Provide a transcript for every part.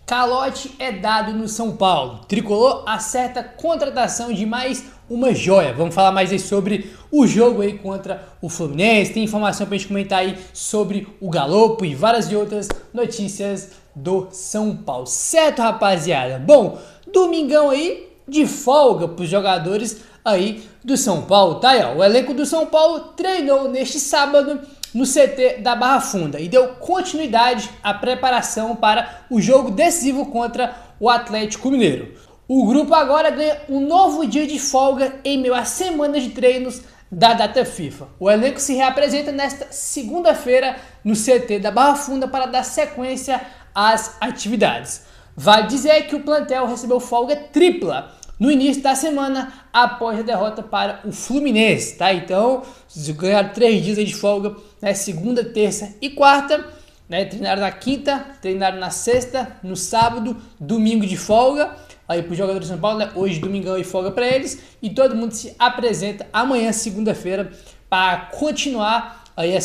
Calote é dado no São Paulo. Tricolor acerta contratação de mais uma joia. Vamos falar mais aí sobre o jogo aí contra o Fluminense. Tem informação pra gente comentar aí sobre o Galopo e várias outras notícias do São Paulo. Certo, rapaziada? Bom, domingão aí de folga pros jogadores aí do São Paulo, tá aí, ó. O elenco do São Paulo treinou neste sábado no CT da Barra Funda e deu continuidade à preparação para o jogo decisivo contra o Atlético Mineiro. O grupo agora ganha um novo dia de folga em meio à semana de treinos da data FIFA. O elenco se reapresenta nesta segunda-feira no CT da Barra Funda para dar sequência às atividades. Vale dizer que o plantel recebeu folga tripla no início da semana após a derrota para o Fluminense, tá? Então, ganharam 3 dias de folga, né? Segunda, terça e quarta, né? Treinaram na quinta, treinaram na sexta, no sábado, domingo de folga. Aí para os jogadores de São Paulo, né? Hoje, domingão e folga para eles. E todo mundo se apresenta amanhã, segunda-feira, para continuar aí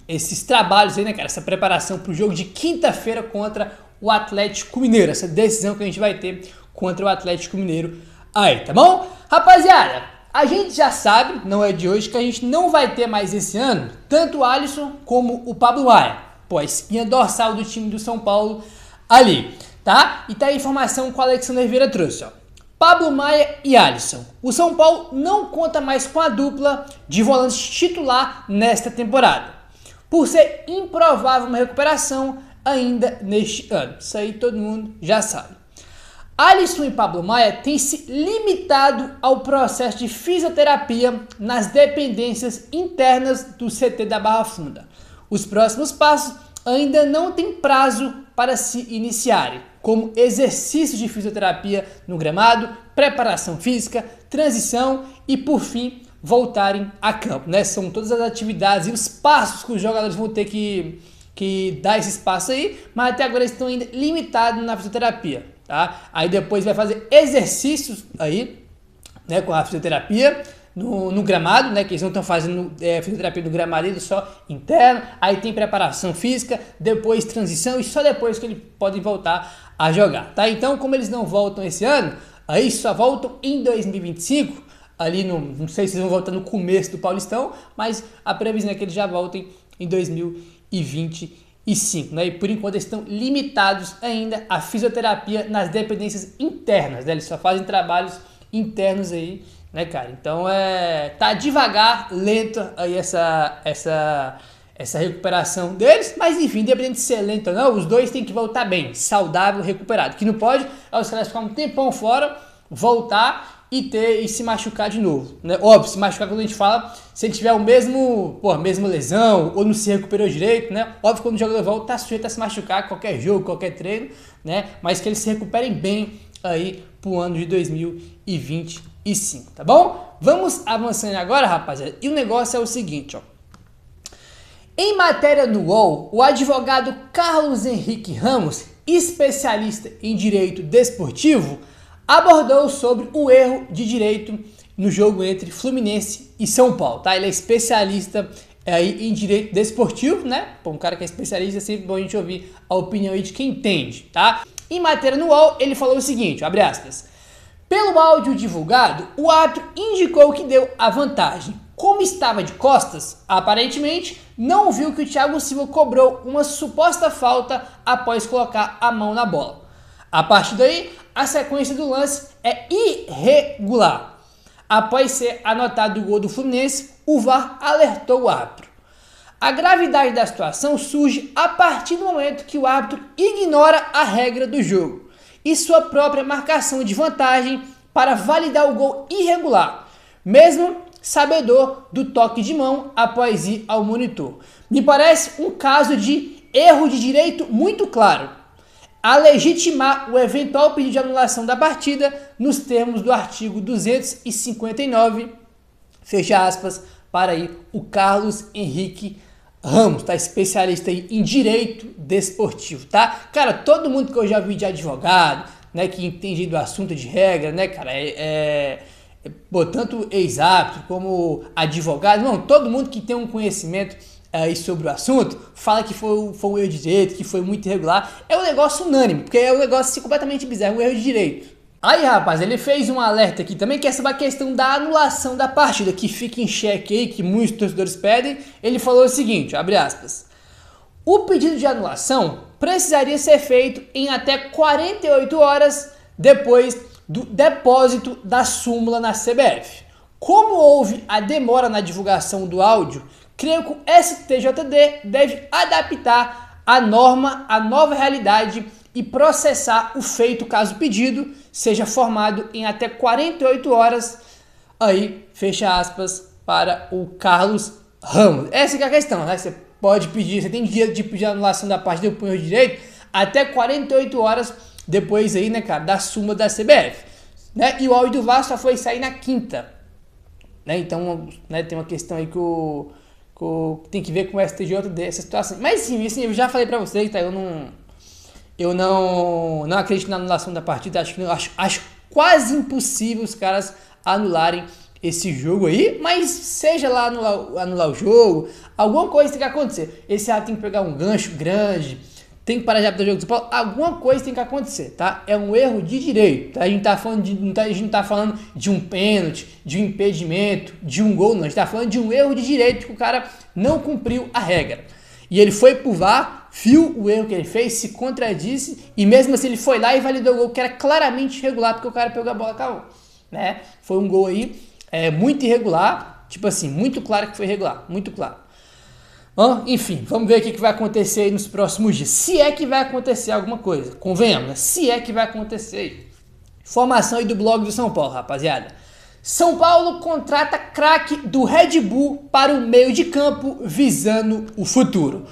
esses trabalhos aí, né, cara? Essa preparação para o jogo de quinta-feira contra o Atlético Mineiro. Essa decisão que a gente vai ter contra o Atlético Mineiro aí, tá bom? Rapaziada, a gente já sabe, não é de hoje, que a gente não vai ter mais esse ano tanto o Alisson como o Pablo Maia. Pô, a espinha dorsal do time do São Paulo ali, tá? E tá a informação que o Alexandre Vieira trouxe, ó. Pablo Maia e Alisson. O São Paulo não conta mais com a dupla de volantes titular nesta temporada, por ser improvável uma recuperação ainda neste ano. Isso aí todo mundo já sabe. Alisson e Pablo Maia têm se limitado ao processo de fisioterapia nas dependências internas do CT da Barra Funda. Os próximos passos ainda não têm prazo para se iniciarem, como exercícios de fisioterapia no gramado, preparação física, transição e, por fim, voltarem a campo, né? São todas as atividades e os passos que os jogadores vão ter que dar esse espaço aí, mas até agora eles estão ainda limitados na fisioterapia, tá? Aí depois vai fazer exercícios aí, né, com a fisioterapia no gramado, né, que eles não estão fazendo fisioterapia no gramado, só interno. Aí tem preparação física, depois transição e só depois que eles podem voltar a jogar, tá? Então, como eles não voltam esse ano, aí só voltam em 2025, ali não sei se eles vão voltar no começo do Paulistão, mas a previsão é que eles já voltem em 2025, né? E por enquanto eles estão limitados ainda à fisioterapia nas dependências internas, né? Eles só fazem trabalhos internos aí, né, cara? Então tá devagar, lento aí essa recuperação deles, mas enfim, independente de ser lento ou não, os dois têm que voltar bem, saudável, recuperado. O que não pode é os caras ficar um tempão fora, voltar e se machucar de novo, né? Óbvio, se machucar quando a gente fala, se ele tiver a mesma lesão ou não se recuperou direito, né? Óbvio, quando o jogador volta, tá sujeito a se machucar qualquer jogo, qualquer treino, né? Mas que eles se recuperem bem aí pro ano de 2025, tá bom? Vamos avançando agora, rapaziada, e o negócio é o seguinte, ó. Em matéria no UOL, o advogado Carlos Henrique Ramos, especialista em direito desportivo, abordou sobre um erro de direito no jogo entre Fluminense e São Paulo, tá? Ele é especialista aí em direito desportivo, né? Pô, um cara que é especialista, é sempre bom a gente ouvir a opinião aí de quem entende, tá? Em matéria no UOL, ele falou o seguinte, abre aspas: pelo áudio divulgado, o árbitro indicou que deu a vantagem. Como estava de costas, aparentemente não viu que o Thiago Silva cobrou uma suposta falta após colocar a mão na bola. A partir daí, a sequência do lance é irregular. Após ser anotado o gol do Fluminense, o VAR alertou o árbitro. A gravidade da situação surge a partir do momento que o árbitro ignora a regra do jogo e sua própria marcação de vantagem para validar o gol irregular, mesmo sabedor do toque de mão após ir ao monitor. Me parece um caso de erro de direito muito claro, a legitimar o eventual pedido de anulação da partida nos termos do artigo 259, fecha aspas, para aí o Carlos Henrique Ramos, tá? Especialista aí em direito desportivo, tá? Cara, todo mundo que eu já vi de advogado, né, que entende do assunto de regra, né, cara, tanto ex-árbitro como advogado, não, todo mundo que tem um conhecimento aí sobre o assunto, fala que foi um erro de direito, que foi muito irregular. É um negócio unânime, porque é um negócio assim, completamente bizarro, um erro de direito. Aí, rapaz, ele fez um alerta aqui também, que é sobre a questão da anulação da partida, que fica em xeque aí, que muitos torcedores pedem. Ele falou o seguinte, abre aspas: o pedido de anulação precisaria ser feito em até 48 horas depois do depósito da súmula na CBF. Como houve a demora na divulgação do áudio, creio que o STJD deve adaptar a norma à nova realidade e processar o feito caso o pedido seja formado em até 48 horas. Aí, fecha aspas, para o Carlos Ramos. Essa que é a questão, né? Você pode pedir, você tem direito de pedir a anulação da partida do punho de direito até 48 horas depois aí, né, cara, da súmula da CBF. Né? E o áudio do Vasco só foi sair na quinta. Né? Então, né, tem uma questão aí que tem que ver com o STJD dessa situação. Mas sim, assim, eu já falei pra vocês, tá? Eu não acredito na anulação da partida. Acho quase impossível os caras anularem esse jogo aí. Mas seja lá anular o jogo, alguma coisa tem que acontecer. Esse ato tem que pegar um gancho grande, tem que parar de apitar o jogo do São Paulo. Alguma coisa tem que acontecer, tá? É um erro de direito, tá? A gente não tá falando de um pênalti, de um impedimento, de um gol, não. A gente tá falando de um erro de direito que o cara não cumpriu a regra. E ele foi pro VAR, viu o erro que ele fez, se contradisse, e mesmo assim ele foi lá e validou o gol, que era claramente irregular, porque o cara pegou a bola e acabou, né? Foi um gol aí muito irregular, tipo assim, muito claro que foi irregular, muito claro. Enfim, vamos ver o que vai acontecer aí nos próximos dias. Se é que vai acontecer alguma coisa, convenhamos, né? Se é que vai acontecer aí. Informação aí do blog do São Paulo, rapaziada. São Paulo contrata craque do Red Bull para o meio de campo, visando o futuro.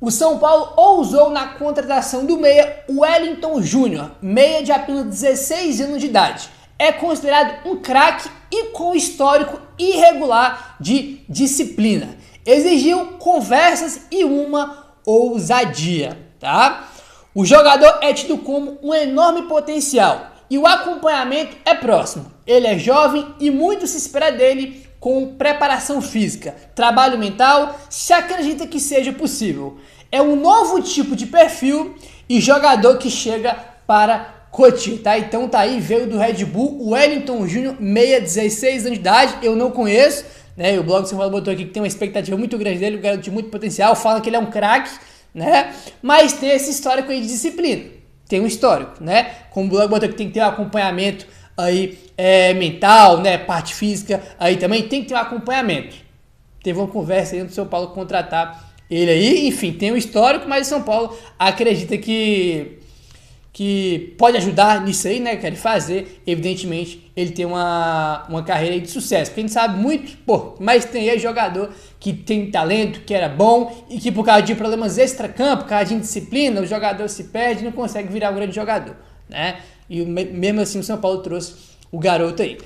O São Paulo ousou na contratação do meia Wellington Júnior, meia de apenas 16 anos de idade. É considerado um craque e com histórico irregular de disciplina. Exigiu conversas e uma ousadia, tá? O jogador é tido como um enorme potencial e o acompanhamento é próximo. Ele é jovem e muito se espera dele com preparação física, trabalho mental, se acredita que seja possível. É um novo tipo de perfil e jogador que chega para Cotia, tá? Então tá aí, veio do Red Bull, o Wellington Júnior, meia, 16 anos de idade, eu não conheço, né? O blog do São Paulo botou aqui que tem uma expectativa muito grande dele, um garoto de muito potencial, fala que ele é um craque, né? Mas tem esse histórico aí de disciplina, tem um histórico, né? Como o blog botou que tem que ter um acompanhamento aí mental, né? Parte física, aí também tem que ter um acompanhamento. Teve uma conversa aí no São Paulo contratar ele aí, enfim, tem um histórico, mas o São Paulo acredita que pode ajudar nisso aí, né, quer fazer, evidentemente, ele tem uma carreira de sucesso, porque a gente sabe muito, mas tem aí jogador que tem talento, que era bom, e que por causa de problemas extra-campo, por causa de indisciplina, o jogador se perde e não consegue virar um grande jogador, né, e mesmo assim o São Paulo trouxe o garoto aí.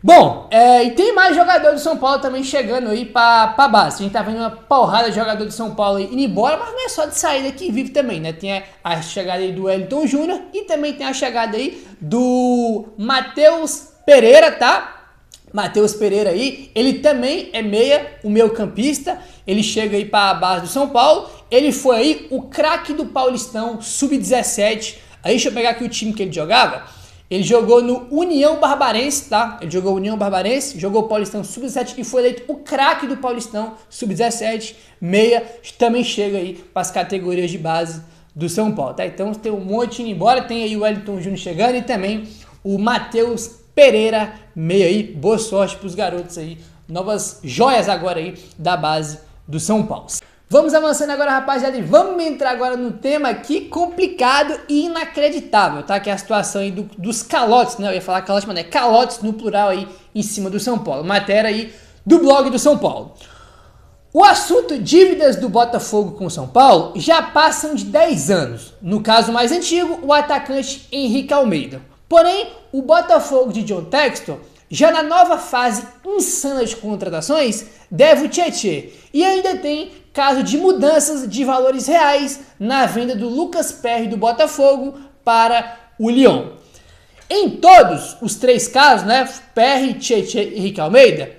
Bom, e tem mais jogador do São Paulo também chegando aí pra base. A gente tá vendo uma porrada de jogador do São Paulo aí indo embora, mas não é só de saída que vive também, né? Tem a chegada aí do Wellington Júnior e também tem a chegada aí do Matheus Pereira, tá? Matheus Pereira aí, ele também é meia, o meio campista, ele chega aí pra base do São Paulo, ele foi aí o craque do Paulistão, sub-17, aí deixa eu pegar aqui o time que ele jogava. Ele jogou no União Barbarense, tá? Ele jogou União Barbarense, jogou o Paulistão Sub-17 e foi eleito o craque do Paulistão Sub-17. Meia também chega aí para as categorias de base do São Paulo, tá? Então tem um monte indo embora, tem aí o Wellington Júnior chegando e também o Matheus Pereira, meia aí. Boa sorte para os garotos aí, novas joias agora aí da base do São Paulo. Vamos avançando agora, rapaziada, e vamos entrar agora no tema aqui complicado e inacreditável, tá? Que é a situação aí dos calotes, né? Eu ia falar calotes, mas não é calotes no plural aí em cima do São Paulo. Matéria aí do blog do São Paulo. O assunto dívidas do Botafogo com o São Paulo já passam de 10 anos. No caso mais antigo, o atacante Henrique Almeida. Porém, o Botafogo de John Textor, já na nova fase insana de contratações, deve o Tietê. E ainda tem caso de mudanças de valores reais na venda do Lucas Perry do Botafogo para o Lyon. Em todos os três casos, né, Perry, Tietê e Henrique Almeida,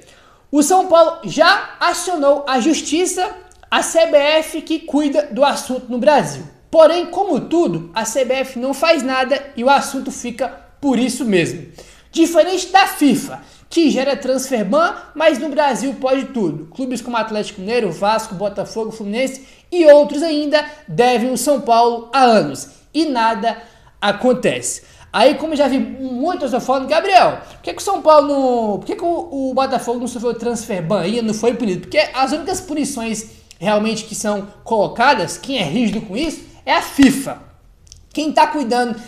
o São Paulo já acionou a justiça A CBF que cuida do assunto no Brasil. Porém, como tudo, a CBF não faz nada e o assunto fica por isso mesmo. Diferente da FIFA, que gera transfer ban, mas no Brasil pode tudo. Clubes como Atlético Mineiro, Vasco, Botafogo, Fluminense e outros ainda devem o São Paulo há anos. E nada acontece. Aí, como eu já vi muitas pessoas falando, Gabriel, por que o São Paulo não... Por que o Botafogo não sofreu transfer ban ainda, não foi punido? Porque as únicas punições realmente que são colocadas, quem é rígido com isso, é a FIFA. Quem está cuidando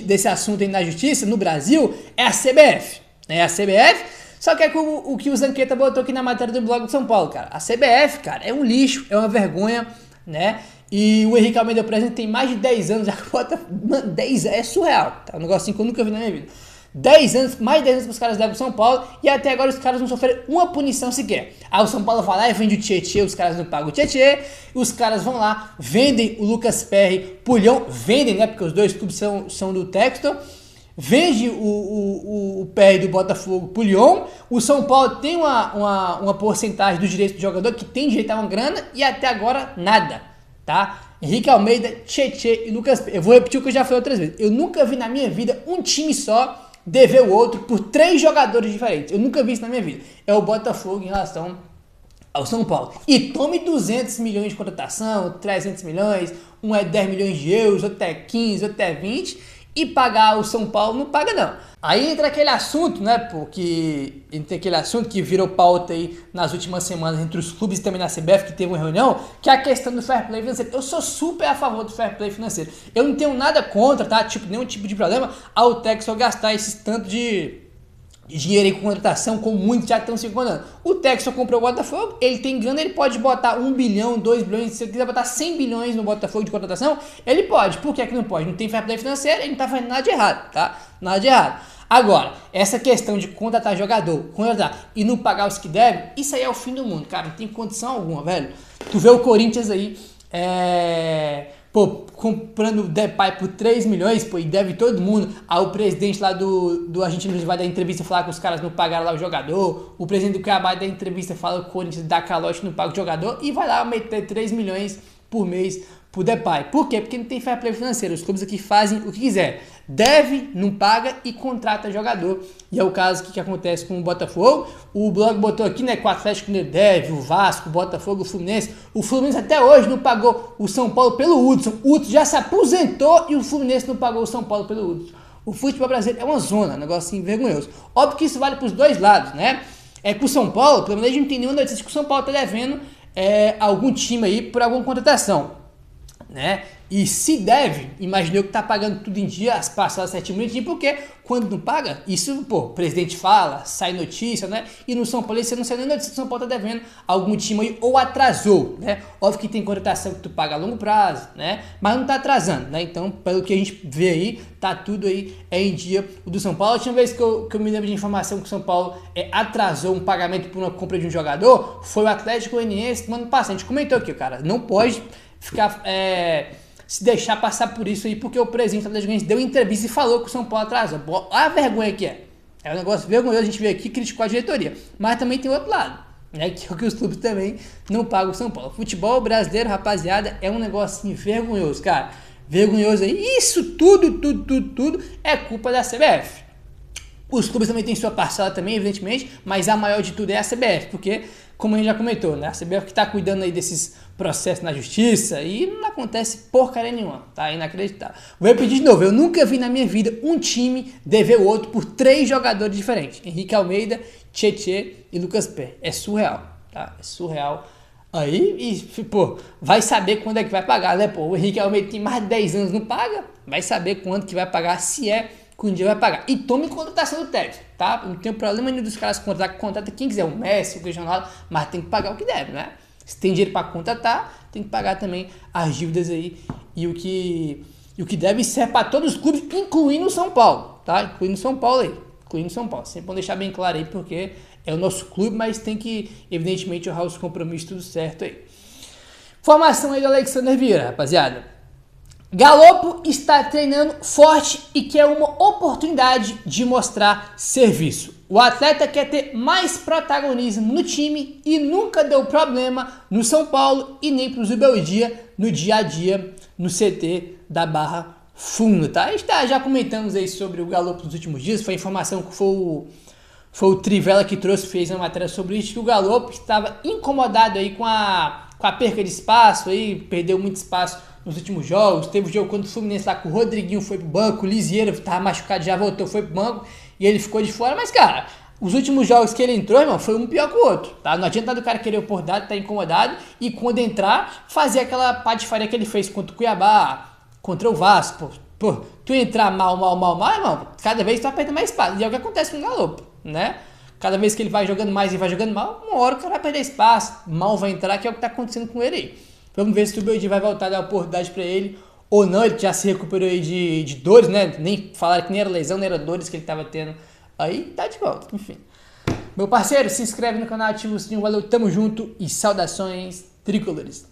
desse assunto aí na justiça, no Brasil, é a CBF. É a CBF, só que é o que o Zanqueta botou aqui na matéria do blog do São Paulo, cara. A CBF, cara, é um lixo, é uma vergonha, né? E o Henrique Almeida Presidente tem mais de 10 anos, já bota... Mano, 10 é surreal, tá? Um negocinho que eu nunca vi na minha vida. 10 anos, mais de 10 anos que os caras levam o São Paulo e até agora os caras não sofreram uma punição sequer. Aí o São Paulo vai lá e vende o Tietê, os caras não pagam o Tietê, os caras vão lá, vendem o Lucas Perry, Pulhão, vendem, né, porque os dois clubes são do Textor, vende o Perry do Botafogo, Pulhão, o São Paulo tem uma porcentagem do direito do jogador que tem direito a uma grana e até agora nada, tá? Henrique Almeida, Tietê e Lucas Perry. Eu vou repetir o que eu já falei outras vezes, eu nunca vi na minha vida um time só dever o outro por 3 jogadores diferentes. Eu nunca vi isso na minha vida. É o Botafogo em relação ao São Paulo. E tome 200 milhões de contratação, 300 milhões, um é 10 milhões de euros, outro é 15, outro é 20, e pagar o São Paulo não paga não. Aí entra aquele assunto, né, porque entra aquele assunto que virou pauta aí nas últimas semanas entre os clubes e também na CBF, que teve uma reunião, que é a questão do fair play financeiro. Eu sou super a favor do fair play financeiro. Eu não tenho nada contra, tá? Tipo, nenhum tipo de problema ao Textor gastar esse tanto de dinheiro em contratação, como muitos já estão se incomodando. O Textor comprou o Botafogo, ele tem grana, ele pode botar 1 bilhão, 2 bilhões, se ele quiser botar 100 bilhões no Botafogo de contratação, ele pode. Por que não pode? Não tem fair play financeiro, ele não tá fazendo nada de errado, tá? Nada de errado. Agora, essa questão de contratar jogador, contratar e não pagar os que devem, isso aí é o fim do mundo, cara, não tem condição alguma, velho. Tu vê o Corinthians aí, comprando o Depay por 3 milhões, e deve todo mundo. Aí o presidente lá do Argentino vai dar entrevista falar que os caras não pagaram lá o jogador. O presidente do Cuiabá dá entrevista fala que o Corinthians dá calote e não paga o jogador. E vai lá meter 3 milhões por mês pro Depay. Por quê? Porque não tem fair play financeiro. Os clubes aqui fazem o que quiser. Deve, não paga e contrata jogador. E é o caso que acontece com o Botafogo. O blog botou aqui, né, que o Atlético Mineiro deve, o Vasco, o Botafogo, o Fluminense. O Fluminense até hoje não pagou o São Paulo pelo Hudson. O Hudson já se aposentou e o Fluminense não pagou o São Paulo pelo Hudson. O futebol brasileiro é uma zona, um negócio assim vergonhoso. Óbvio que isso vale para os dois lados, né? É que o São Paulo, pelo menos a gente não tem nenhuma notícia que o São Paulo está devendo algum time aí por alguma contratação, né? E se deve, imaginou que tá pagando tudo em dia, as parcelas certinho, porque quando não paga, isso, o presidente fala, sai notícia, né? E no São Paulo, você não sai nem notícia que o São Paulo tá devendo algum time aí, ou atrasou, né? Óbvio que tem contratação que tu paga a longo prazo, né? Mas não tá atrasando, né? Então, pelo que a gente vê aí, tá tudo aí em dia o do São Paulo. A última vez que eu me lembro de informação que o São Paulo atrasou um pagamento por uma compra de um jogador, foi o Atlético Goianiense no ano passado. A gente comentou aqui, cara, não pode ficar... se deixar passar por isso aí, porque o presidente do Atlético Goianiense deu entrevista e falou que o São Paulo atrasou. Olha a vergonha que é. É um negócio vergonhoso, a gente veio aqui e criticou a diretoria. Mas também tem outro lado, né? Que é o que os clubes também não pagam o São Paulo. Futebol brasileiro, rapaziada, é um negocinho vergonhoso, cara. Vergonhoso aí. Isso tudo é culpa da CBF. Os clubes também têm sua parcela também, evidentemente, mas a maior de tudo é a CBF, porque, como a gente já comentou, né, a CBF que está cuidando aí desses processos na justiça e não acontece porcaria nenhuma, tá? Inacreditável. Vou repetir de novo, eu nunca vi na minha vida um time dever o outro por 3 jogadores diferentes. Henrique Almeida, Tietê e Lucas Perry. É surreal, tá? É surreal. Aí, vai saber quando é que vai pagar, né? O Henrique Almeida tem mais de 10 anos, não paga, vai saber quando que vai pagar, se é que um dia vai pagar. E tome contratação do técnico, tá? Não tem problema nenhum dos caras contrata quem quiser, o Messi, o Cristiano Ronaldo, mas tem que pagar o que deve, né? Se tem dinheiro para contratar, tem que pagar também as dívidas aí e o que deve ser para todos os clubes, incluindo o São Paulo, tá? Incluindo o São Paulo aí, incluindo o São Paulo. Sempre vamos deixar bem claro aí, porque é o nosso clube, mas tem que, evidentemente, honrar os compromissos, tudo certo aí. Formação aí do Alexander Vieira, rapaziada. Galopo está treinando forte e quer uma oportunidade de mostrar serviço. O atleta quer ter mais protagonismo no time e nunca deu problema no São Paulo e nem para o Zubeldia no dia a dia no CT da Barra Funda, tá? A gente já comentamos aí sobre o Galopo nos últimos dias, foi a informação que foi o Trivela que trouxe, fez uma matéria sobre isso, que o Galopo estava incomodado aí com a perca de espaço, aí perdeu muito espaço nos últimos jogos. Teve o jogo contra o Fluminense lá que o Rodriguinho foi pro banco, o Lisieiro estava machucado, já voltou, foi pro banco e ele ficou de fora. Mas, cara, os últimos jogos que ele entrou, irmão, foi um pior que o outro, tá? Não adianta do cara querer oportunidade, tá incomodado e quando entrar, fazer aquela patifaria que ele fez contra o Cuiabá, contra o Vasco. Pô, tu entrar mal, irmão, cada vez tu aperta mais espaço. E é o que acontece com o Galopo, né? Cada vez que ele vai jogando mais e vai jogando mal, uma hora o cara vai perder espaço, mal vai entrar, que é o que tá acontecendo com ele aí. Vamos ver se o Zubeldia vai voltar a dar oportunidade pra ele ou não. Ele já se recuperou aí de dores, né? Nem falaram que nem era lesão, nem era dores que ele tava tendo. Aí tá de volta, enfim. Meu parceiro, se inscreve no canal, ativa o sininho, valeu, tamo junto e saudações tricolores.